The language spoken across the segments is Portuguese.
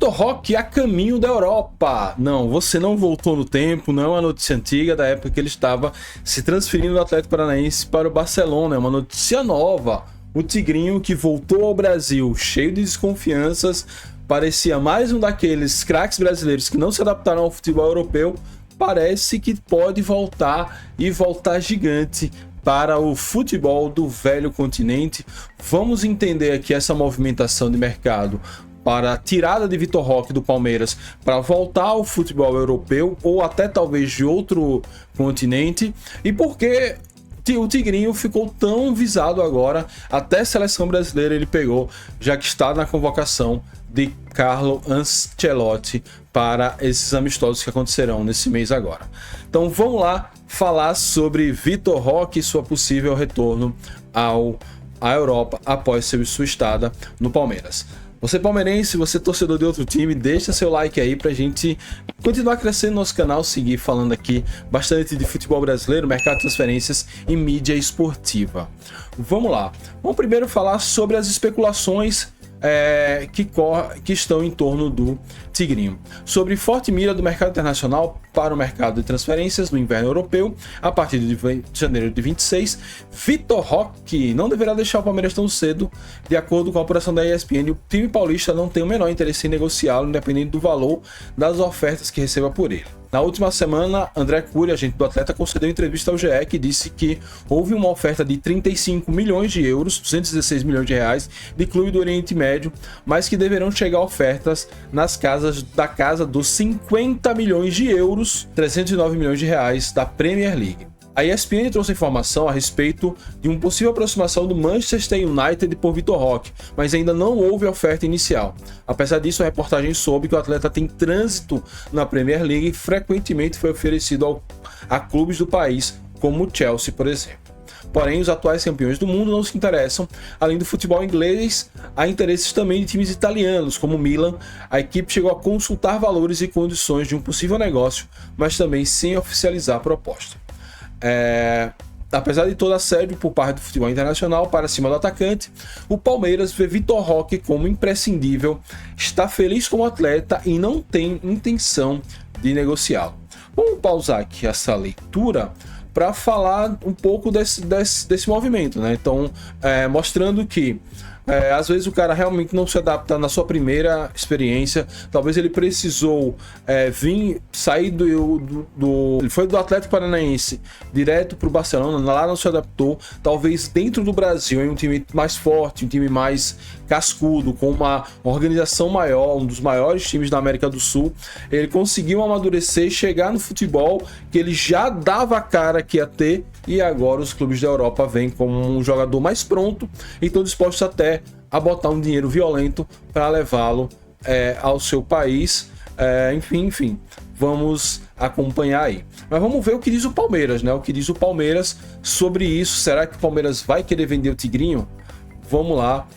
Vitor Roque a caminho da Europa. Não, você não voltou no tempo, não é uma notícia antiga da época que ele estava se transferindo do Atlético Paranaense para o Barcelona, é uma notícia nova. O Tigrinho que voltou ao Brasil cheio de desconfianças, parecia mais um daqueles craques brasileiros que não se adaptaram ao futebol europeu, parece que pode voltar e voltar gigante para o futebol do velho continente. Vamos entender aqui essa movimentação de mercado para a tirada de Vitor Roque do Palmeiras para voltar ao futebol europeu ou até talvez de outro continente, e por que o Tigrinho ficou tão visado agora, até a seleção brasileira ele pegou, já que está na convocação de Carlo Ancelotti para esses amistosos que acontecerão nesse mês agora. Então vamos lá falar sobre Vitor Roque e sua possível retorno à Europa após sua estada no Palmeiras. Você palmeirense, você torcedor de outro time, deixa seu like aí pra gente continuar crescendo no nosso canal, seguir falando aqui bastante de futebol brasileiro, mercado de transferências e mídia esportiva. Vamos lá. Vamos primeiro falar sobre as especulações que estão em torno do Tigrinho. Sobre forte mira do mercado internacional para o mercado de transferências no inverno europeu, a partir de janeiro de 26, Vitor Roque não deverá deixar o Palmeiras tão cedo. De acordo com a apuração da ESPN, o time paulista não tem o menor interesse em negociá-lo, independente do valor das ofertas que receba por ele. Na última semana, André Cury, agente do atleta, concedeu entrevista ao GE que disse que houve uma oferta de 35 milhões de euros, 216 milhões de reais, de clube do Oriente Médio, mas que deverão chegar ofertas da casa dos 50 milhões de euros, 309 milhões de reais da Premier League. A ESPN trouxe informação a respeito de uma possível aproximação do Manchester United por Vitor Roque, mas ainda não houve oferta inicial. Apesar disso, a reportagem soube que o atleta tem trânsito na Premier League e frequentemente foi oferecido a clubes do país, como o Chelsea, por exemplo. Porém, os atuais campeões do mundo não se interessam. Além do futebol inglês, há interesses também de times italianos, como o Milan. A equipe chegou a consultar valores e condições de um possível negócio, mas também sem oficializar a proposta. Apesar de todo assédio por parte do futebol internacional para cima do atacante, o Palmeiras vê Vitor Roque como imprescindível, está feliz como atleta e não tem intenção de negociá-lo. Vamos pausar aqui essa leitura para falar um pouco desse movimento, né? Então, mostrando que às vezes o cara realmente não se adapta na sua primeira experiência. Talvez ele precisou sair ele foi do Atlético Paranaense direto para o Barcelona, lá não se adaptou. Talvez dentro do Brasil, em um time mais forte, um time mais cascudo, com uma organização maior, um dos maiores times da América do Sul, ele conseguiu amadurecer e chegar no futebol que ele já dava a cara que ia ter, e agora os clubes da Europa vêm como um jogador mais pronto e estão dispostos até a botar um dinheiro violento para levá-lo ao seu país. Enfim, vamos acompanhar aí. Mas vamos ver o que diz o Palmeiras, né? O que diz o Palmeiras sobre isso. Será que o Palmeiras vai querer vender o Tigrinho? Vamos lá.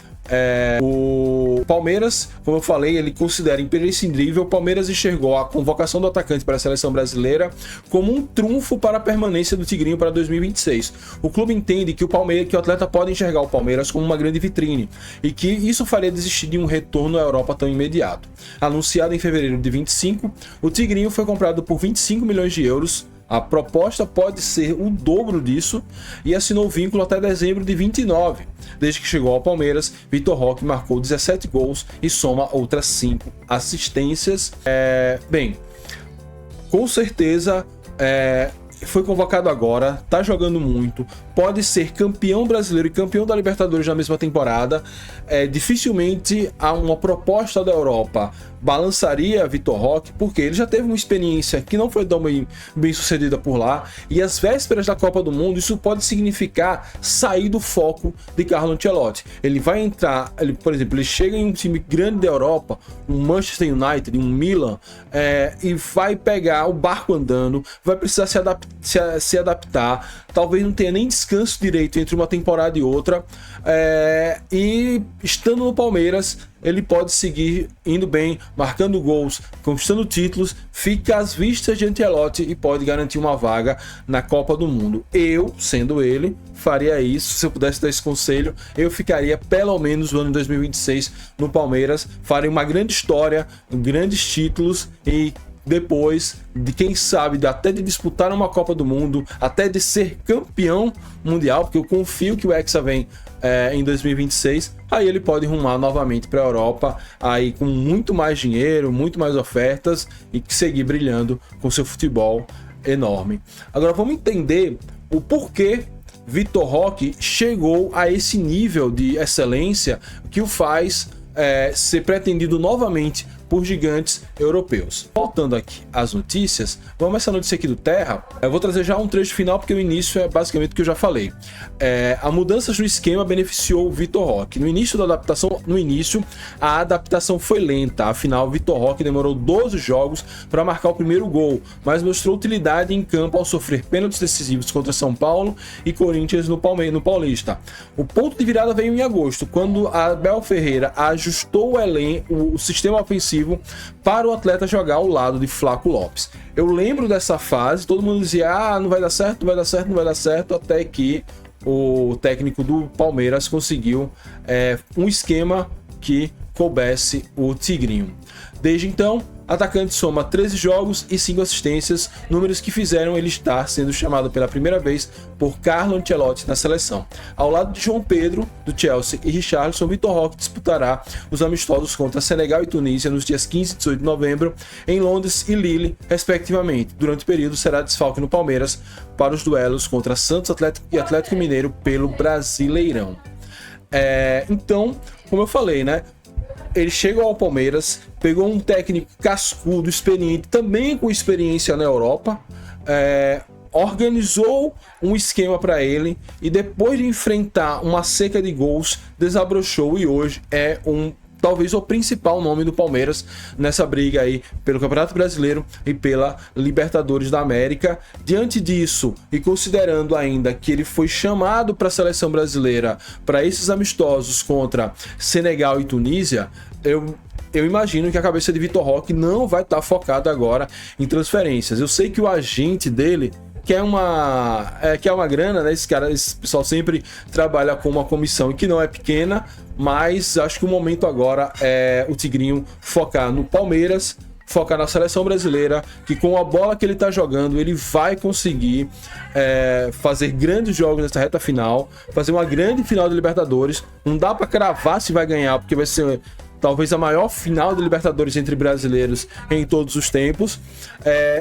O Palmeiras, como eu falei, ele considera imprescindível. O Palmeiras enxergou a convocação do atacante para a seleção brasileira como um trunfo para a permanência do Tigrinho para 2026. O clube entende que o atleta pode enxergar o Palmeiras como uma grande vitrine e que isso faria desistir de um retorno à Europa tão imediato. Anunciado em fevereiro de 25, o Tigrinho foi comprado por 25 milhões de euros. A proposta pode ser o dobro disso e assinou o vínculo até dezembro de 29. Desde que chegou ao Palmeiras, Vitor Roque marcou 17 gols e soma outras 5 assistências. Com certeza foi convocado agora, tá jogando muito, pode ser campeão brasileiro e campeão da Libertadores na mesma temporada. Dificilmente uma proposta da Europa balançaria Vitor Roque, porque ele já teve uma experiência que não foi tão bem sucedida por lá, e às vésperas da Copa do Mundo isso pode significar sair do foco de Carlo Ancelotti. Ele vai entrar, por exemplo, ele chega em um time grande da Europa, um Manchester United, um Milan, e vai pegar o barco andando, vai precisar se adaptar, talvez não tenha nem descanso direito entre uma temporada e outra, e estando no Palmeiras, ele pode seguir indo bem, marcando gols, conquistando títulos, fica às vistas de Ancelotti e pode garantir uma vaga na Copa do Mundo. Eu, sendo ele, faria isso. Se eu pudesse dar esse conselho, eu ficaria pelo menos no ano 2026 no Palmeiras, faria uma grande história, grandes títulos e depois de, quem sabe, até de disputar uma Copa do Mundo, até de ser campeão mundial, porque eu confio que o Hexa vem em 2026, aí ele pode rumar novamente para a Europa, aí com muito mais dinheiro, muito mais ofertas e seguir brilhando com seu futebol enorme. Agora vamos entender o porquê Vitor Roque chegou a esse nível de excelência que o faz ser pretendido novamente por gigantes europeus. Voltando aqui às notícias, vamos essa notícia aqui do Terra. Eu vou trazer já um trecho final porque o início é basicamente o que eu já falei. A mudança no esquema beneficiou o Vitor Roque. No início a adaptação foi lenta, afinal Vitor Roque demorou 12 jogos para marcar o primeiro gol, mas mostrou utilidade em campo ao sofrer pênaltis decisivos contra São Paulo e Corinthians no Paulista. O ponto de virada veio em agosto, quando Abel Ferreira ajustou o sistema ofensivo para o atleta jogar ao lado de Flaco Lopes. Eu lembro dessa fase, todo mundo dizia, não vai dar certo, não vai dar certo, não vai dar certo, até que o técnico do Palmeiras conseguiu um esquema que coubesse o Tigrinho. Desde então, o atacante soma 13 jogos e 5 assistências, números que fizeram ele estar sendo chamado pela primeira vez por Carlo Ancelotti na seleção. Ao lado de João Pedro, do Chelsea, e Richarlison, Vitor Roque disputará os amistosos contra Senegal e Tunísia nos dias 15 e 18 de novembro, em Londres e Lille, respectivamente. Durante o período, será desfalque no Palmeiras para os duelos contra Santos e Atlético Mineiro pelo Brasileirão. Então, como eu falei, né? Ele chegou ao Palmeiras, pegou um técnico cascudo, experiente, também com experiência na Europa, organizou um esquema para ele e depois de enfrentar uma seca de gols, desabrochou e hoje é talvez o principal nome do Palmeiras nessa briga aí pelo Campeonato Brasileiro e pela Libertadores da América. Diante disso, e considerando ainda que ele foi chamado para a seleção brasileira para esses amistosos contra Senegal e Tunísia, eu imagino que a cabeça de Vitor Roque não vai estar focada agora em transferências. Eu sei que o agente dele quer uma grana, né? Esse pessoal sempre trabalha com uma comissão que não é pequena, mas acho que o momento agora é o Tigrinho focar no Palmeiras, focar na seleção brasileira, que com a bola que ele tá jogando, ele vai conseguir fazer grandes jogos nessa reta final, fazer uma grande final de Libertadores. Não dá para cravar se vai ganhar, porque vai ser talvez a maior final de Libertadores entre brasileiros em todos os tempos.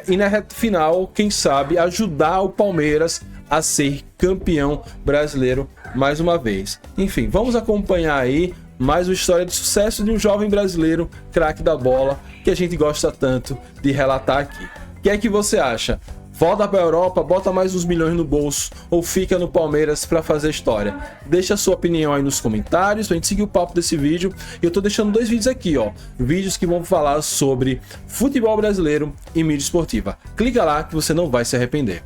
E na reta final, quem sabe, ajudar o Palmeiras a ser campeão brasileiro mais uma vez. Enfim, vamos acompanhar aí mais uma história de sucesso de um jovem brasileiro, craque da bola, que a gente gosta tanto de relatar aqui. O que é que você acha? Volta para a Europa, bota mais uns milhões no bolso ou fica no Palmeiras para fazer história? Deixa a sua opinião aí nos comentários pra gente seguir o papo desse vídeo. E eu tô deixando 2 vídeos aqui, ó, vídeos que vão falar sobre futebol brasileiro e mídia esportiva. Clica lá que você não vai se arrepender.